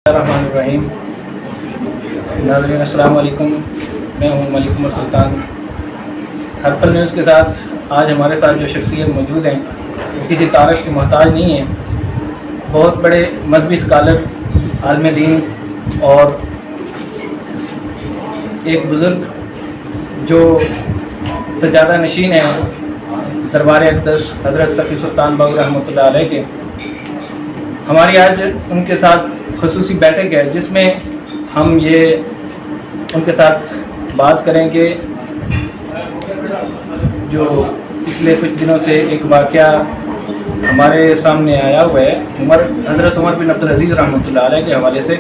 الرحمن الرحیم۔ ناظرین السلام علیکم، میں ہوں ملک عمر سلطان۔ ہرپل نیوز کے ساتھ آج ہمارے ساتھ جو شخصیت موجود ہیں وہ کسی تعارف کے محتاج نہیں ہیں، بہت بڑے مذہبی اسکالر، عالم دین اور ایک بزرگ جو سجادہ نشین ہیں دربار اقدس حضرت سفی سلطان باؤ رحمۃ اللہ علیہ کے۔ ہماری آج ان کے ساتھ خصوصی بیٹھک ہے جس میں ہم ان کے ساتھ بات کریں گے جو پچھلے کچھ دنوں سے ایک واقعہ ہمارے سامنے آیا ہوا ہے حضرت عمر بن عبدالعزیز رحمۃ اللہ علیہ کے حوالے سے،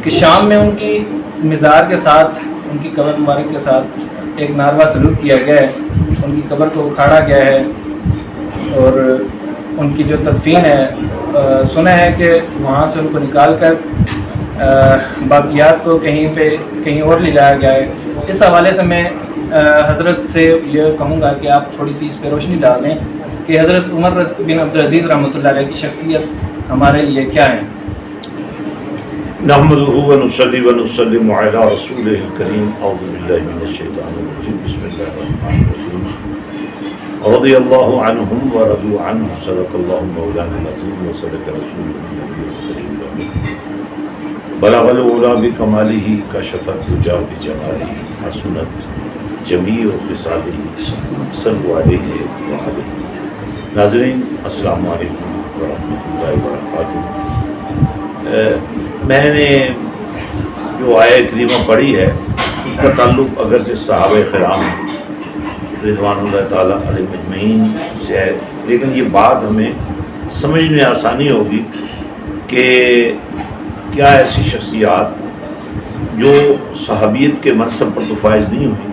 کہ شام میں ان کی مزار کے ساتھ، ان کی قبر مبارک کے ساتھ ایک ناروا سلوک کیا گیا ہے، ان کی قبر کو اکھاڑا گیا ہے اور ان کی جو تدفین ہے سنا ہے کہ وہاں سے ان کو نکال کر باقیات کو کہیں اور لے جایا گیا ہے۔ اس حوالے سے میں حضرت سے یہ کہوں گا کہ آپ تھوڑی سی اس پہ روشنی ڈال دیں کہ حضرت عمر بن عبدالعزیز رحمۃ اللہ علیہ کی شخصیت ہمارے لیے کیا ہے۔ نحمدہ ونصلی ونسلم علی رسولہ الکریم، اعوذ باللہ من الشیطان الرجیم، بسم اللہ الرحمن الرحیم۔ رضی اللہ عنہم ورضوا عنہ، صدق اللہ مولانا العظیم وصدق رسولہ النبی الکریم۔ بلغ العلا بکمالہ، کشف الدجی بجمالہ، حسنت جمیع خصالہ، صلوا علیہ وآلہ۔ ناظرین السلام علیکم ورحمۃ اللہ وبرکاتہ۔ میں نے جو آیت کریمہ پڑھی ہے اس کا تعلق اگرچہ صحابہ کرام رضوان اللہ تعالیٰ علیہ مجمعین سے ہے، لیکن یہ بات ہمیں سمجھنے میں آسانی ہوگی کہ کیا ایسی شخصیات جو صحابیت کے منصب پر تو فائز نہیں ہوئی،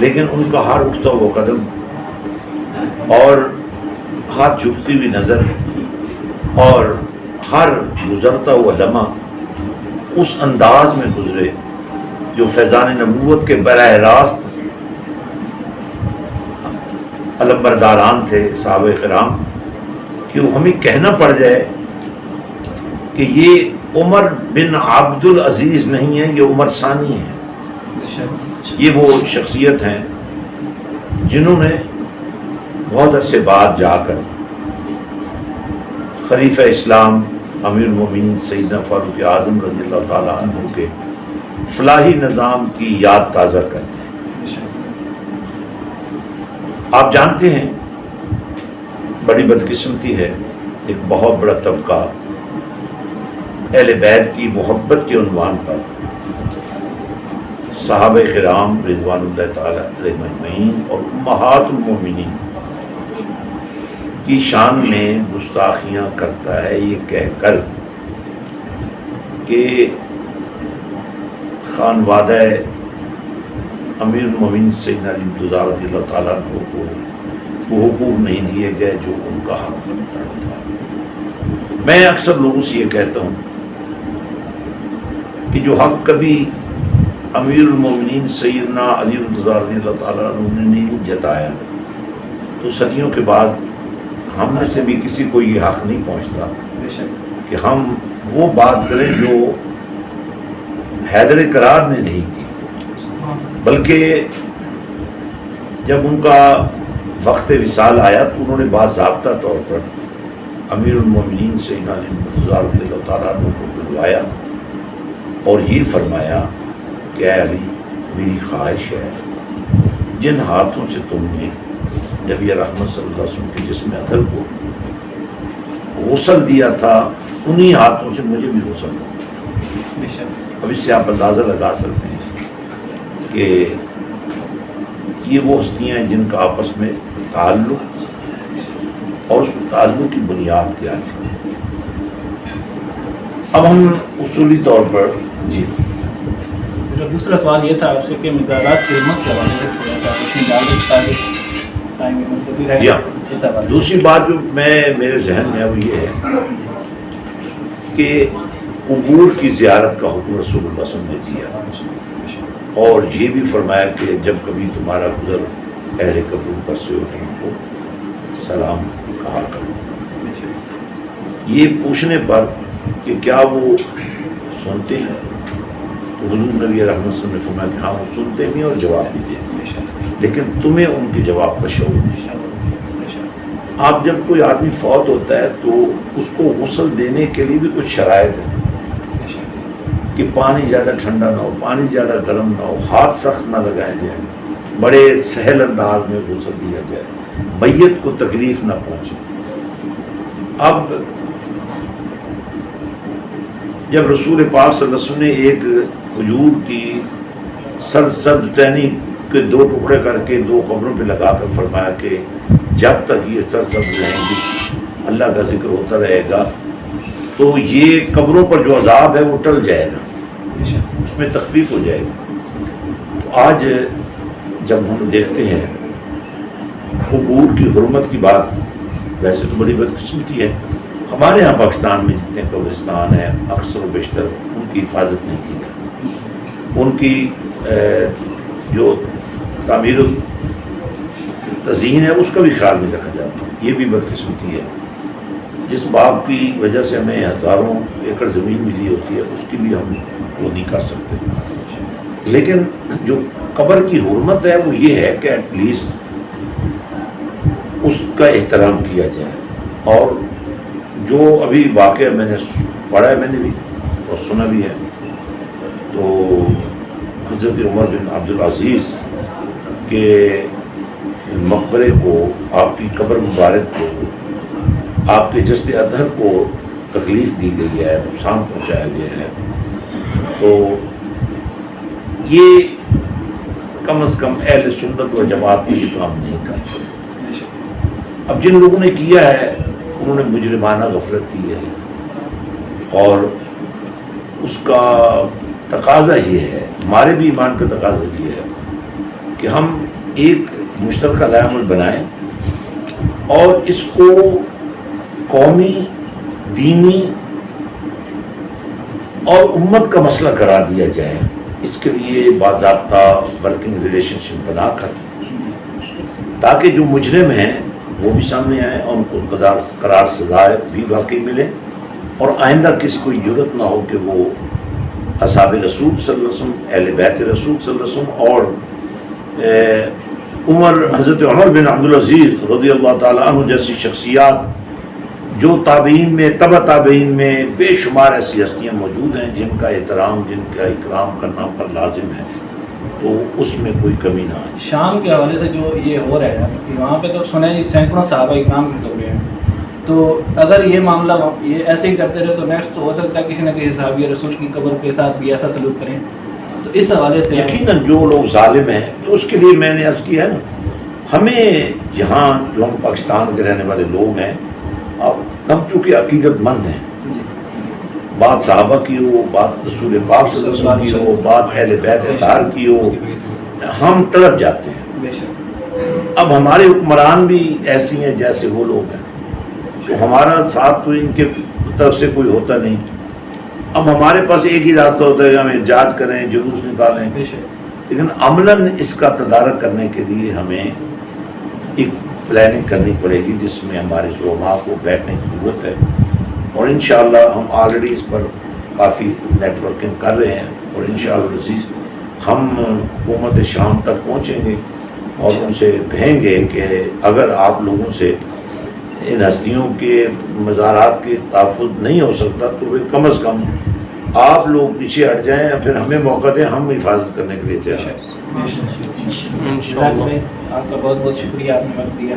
لیکن ان کا ہر اٹھتا ہوا قدم اور ہر جھکتی ہوئی نظر اور ہر گزرتا ہوا لمحہ اس انداز میں گزرے جو فیضان نبوت کے براہ راست علمبرداران تھے صحابہ کرام، کہ وہ ہمیں کہنا پڑ جائے کہ یہ عمر بن عبدالعزیز نہیں ہے، یہ عمر ثانی ہے۔ یہ وہ شخصیت ہیں جنہوں نے بہت عرصے بعد جا کر خلیفہ اسلام امیر المومنین سیدنا فاروق اعظم رضی اللہ تعالیٰ عنہ کے فلاحی نظام کی یاد تازہ کرتے ہیں۔ آپ جانتے ہیں بڑی بدقسمتی ہے، ایک بہت بڑا طبقہ اہل بیت کی محبت کے عنوان پر صحابہ کرام رضوان اللہ تعالیٰ علیہ مجمعین اور امہات المومنین کی شان میں گستاخیاں کرتا ہے، یہ کہہ کر کہ خانوادہ امیر المومنین سیدنا علی مرتضیٰ رضی اللہ تعالیٰ عنہ کو وہ حقوق نہیں دیے گئے جو ان کا حق بنتا تھا۔ میں اکثر لوگوں سے یہ کہتا ہوں کہ جو حق کبھی امیر المومنین سیدنا علی مرتضیٰ رضی اللہ تعالیٰ عنہ نے نہیں جتایا، تو صدیوں کے بعد ہم میں سے بھی کسی کو یہ حق نہیں پہنچتا کہ ہم وہ بات کریں جو حیدر کرار نے نہیں کی، بلکہ جب ان کا وقت وصال آیا تو انہوں نے باضابطہ طور پر امیر المومنین سیدنا علی مرتضیٰ رضی اللہ تعالیٰ عنہ کو بلوایا اور یہ فرمایا کہ اے علی، میری خواہش ہے جن ہاتھوں سے تم نے نبی رحمت صلی اللہ علیہ وسلم کے جسم اطہر کو غسل دیا تھا، انہی ہاتھوں سے مجھے بھی غسل دو۔ اب اس سے آپ اندازہ لگا سکتے ہیں کہ یہ وہ ہستیاں ہیں جن کا آپس میں تعلق اور اس تعلق کی بنیاد کیا تھی۔ اب ہم اصولی طور پر جی دوسرا سوال یہ تھا آپ سے کہ مزارات کی حرمت کے حوالے سے تھوڑا سا روشنی ڈال دیں۔ دوسری بات جو میرے ذہن میں ہے وہ یہ ہے کہ قبور کی زیارت کا حکم رسول اللہ صلی اللہ علیہ وسلم نے دیا، اور یہ بھی فرمایا کہ جب کبھی تمہارا گزر اہل قبور پر سے ہو تو ان کو سلام کہا کرو۔ یہ پوچھنے پر کہ کیا وہ سنتے ہیں؟ تو حضور نبی رحمت صلی اللہ علیہ وسلم نے فرمایا کہ ہاں وہ سنتے بھی اور جواب بھی دیتے ہیں، لیکن تمہیں ان کے جواب کا شوق نہیں۔ آپ جب کوئی آدمی فوت ہوتا ہے تو اس کو غسل دینے کے لیے بھی کچھ شرائط ہیں کہ پانی زیادہ ٹھنڈا نہ ہو، پانی زیادہ گرم نہ ہو، ہاتھ سخت نہ لگائے جائیں، بڑے سہل انداز میں غسل دیا جائے، میت کو تکلیف نہ پہنچے۔ اب جب رسول پاک صلی اللہ علیہ وسلم نے ایک کھجور کی سرد ٹہنی کے 2 ٹکڑے کر کے 2 قبروں پہ لگا کر فرمایا کہ جب تک یہ سرسبز رہیں گی اللہ کا ذکر ہوتا رہے گا تو یہ قبروں پر جو عذاب ہے وہ ٹل جائے گا، اس میں تخفیف ہو جائے گی۔ تو آج جب ہم دیکھتے ہیں قبور کی حرمت کی بات، ویسے تو بڑی بدقسمتی ہے، ہمارے ہاں پاکستان میں جتنے قبرستان ہیں اکثر و بیشتر ان کی حفاظت نہیں کی جاتی، ان کی جو تعمیر و تزئین ہے اس کا بھی خیال نہیں رکھا جاتا۔ یہ بھی بدقسمتی ہے، جس باغ کی وجہ سے ہمیں ہزاروں ایکڑ زمین ملی ہوتی ہے اس کی بھی ہم وہ نہیں کر سکتے۔ لیکن جو قبر کی حرمت ہے وہ یہ ہے کہ ایٹ لیسٹ اس کا احترام کیا جائے۔ اور جو ابھی واقعہ میں نے پڑھا ہے، میں نے بھی اور سنا بھی ہے، تو حضرت عمر بن عبدالعزیز کے مقبرے کو، آپ کی قبر مبارک کو، آپ کے جسد اطہر کو تکلیف دی گئی ہے، نقصان پہنچایا گیا ہے، تو یہ کم از کم اہل سنت و جماعت میں یہ کام نہیں کر سکتے۔ اب جن لوگوں نے کیا ہے انہوں نے مجرمانہ غفلت کی ہے، اور اس کا تقاضا یہ ہے، ہمارے بھی ایمان کا تقاضا یہ ہے کہ ہم ایک مشترکہ لائحہ عمل بنائیں اور اس کو قومی، دینی اور امت کا مسئلہ قرار دیا جائے۔ اس کے لیے باضابطہ ورکنگ ریلیشن شپ بنا کر تاکہ جو مجرم ہیں وہ بھی سامنے آئیں اور ان کو قرار سزائے بھی واقعی ملے، اور آئندہ کسی کو جرأت نہ ہو کہ وہ اصحاب رسول صلی اللہ علیہ وسلم، اہل بیت رسول صلی اللہ علیہ وسلم اور حضرت عمر بن عبدالعزیز رضی اللہ تعالیٰ عنہ جیسی شخصیات جو تابعین میں، تبع تابعین میں بے شمار ایسی ہستیاں موجود ہیں جن کا احترام، جن کا اکرام کرنا پر لازم ہے، تو اس میں کوئی کمی نہ آئے۔ شام کے حوالے سے جو یہ ہو رہا ہے کہ وہاں پہ تو سنے جی سینکڑوں صحابہ اکرام کی قبریں ہیں، تو اگر یہ معاملہ یہ ایسے ہی کرتے رہے تو نیکسٹ تو ہو سکتا ہے کسی نہ کسی صحابی رسول کی قبر کے ساتھ بھی ایسا سلوک کریں۔ تو اس حوالے سے یقیناً جو لوگ ظالم ہیں تو اس کے لیے میں نے عرض کیا ہے نا، ہمیں یہاں جو ہم پاکستان کے رہنے والے لوگ ہیں، اب ہم چونکہ عقیدت مند ہیں، بات صحابہ کی ہو، بات رسول پاک صلی اللہ علیہ وسلم کی ہو، بات اہل بیت اطہار کی ہو، ہم طرف جاتے ہیں۔ اب ہمارے حکمران بھی ایسی ہیں جیسے وہ لوگ ہیں، تو ہمارا ساتھ تو ان کے طرف سے کوئی ہوتا نہیں۔ اب ہمارے پاس ایک ہی راستہ ہوتا ہے کہ ہم احتجاج کریں، جلوس نکالیں، لیکن عملاً اس کا تدارک کرنے کے لیے ہمیں ایک پلاننگ کرنی پڑے گی جس میں ہمارے علماء کو بیٹھنے کی ضرورت ہے، اور انشاءاللہ ہم آلریڈی اس پر کافی نیٹ ورکنگ کر رہے ہیں، اور انشاءاللہ عزیز ہم حکومت شام تک پہنچیں گے اور ان سے کہیں گے کہ اگر آپ لوگوں سے ان ہستیوں کے مزارات کے تحفظ نہیں ہو سکتا تو کم از کم آپ لوگ پیچھے ہٹ جائیں، یا پھر ہمیں موقع دیں، ہم حفاظت کرنے کے لیے تیار ہیں۔ آپ کا بہت بہت شکریہ، آپ نے وقت دیا۔